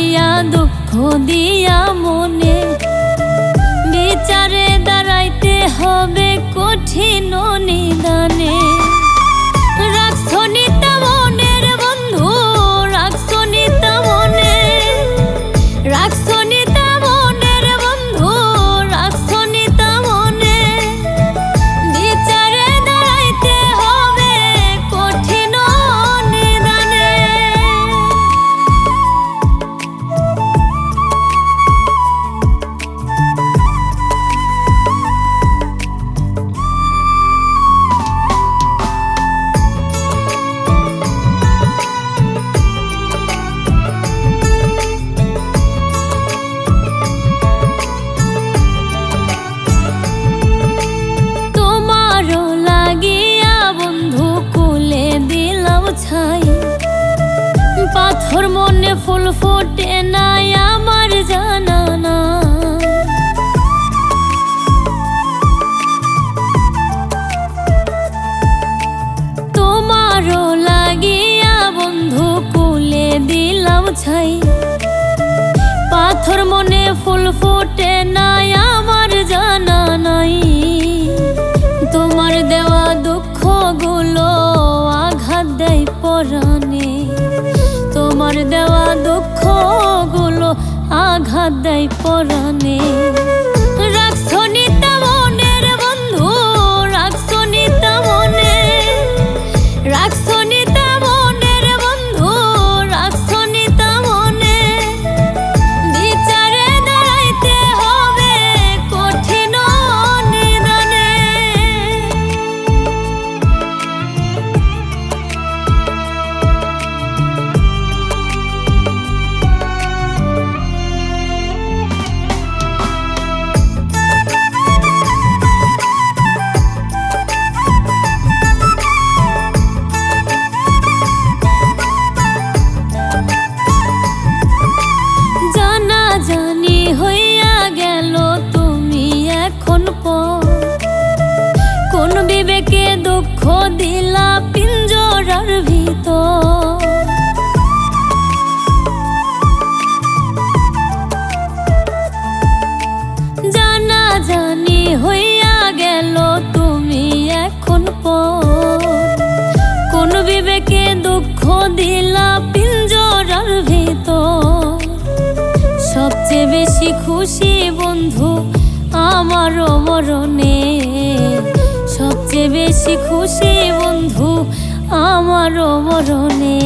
লাগাইয়া দুঃখ দিয়া মনে বিচারে দাঁড়াইতে হবে কঠিন নিদানে। রাখছো নিতা মনের বন্ধু, রাখছো নিতা মনে, রাখছো নিতা মনের বন্ধু, রাখছো নিতা মনে। বিচারে দাঁড়াইতে হবে কঠিন নিদানে। পাথর মনে ফুল ফোটে নাই আমার জানা না। তোমারও লাগিয়া বন্ধু কুলে দিলাম ছাই। পাথর মনে ফুল ফোটে নাই আমার জানা নাই। তোমার দেওয়া দুঃখ গুলো আঘাত দেয় পরাণে। তোমার দেওয়া দুঃখ গুলো আঘাত দেয় পরাণে। রাখছো নিতা মনের বন্ধু, রাখছো নিতা মনে, রাখছো নিতা মনের বন্ধু, রাখছো নিতা মনে। বিচারে দাঁড়াইতে হবে কঠিন নিদানে। জানি হইয়া গেল তুমি এখন পর। কোন বিবেকে দুঃখ দিলা পিঞ্জরার ভিতর। জানি হইয়া গেল তুমি এখন পর। কোন বিবেকে দুঃখ দিলা পিঞ্জরার ভিতর। সবচেয়ে বেশি খুশি বন্ধু আমার মরণে। সবচেয়ে বেশি খুশি বন্ধু আমার মরণে।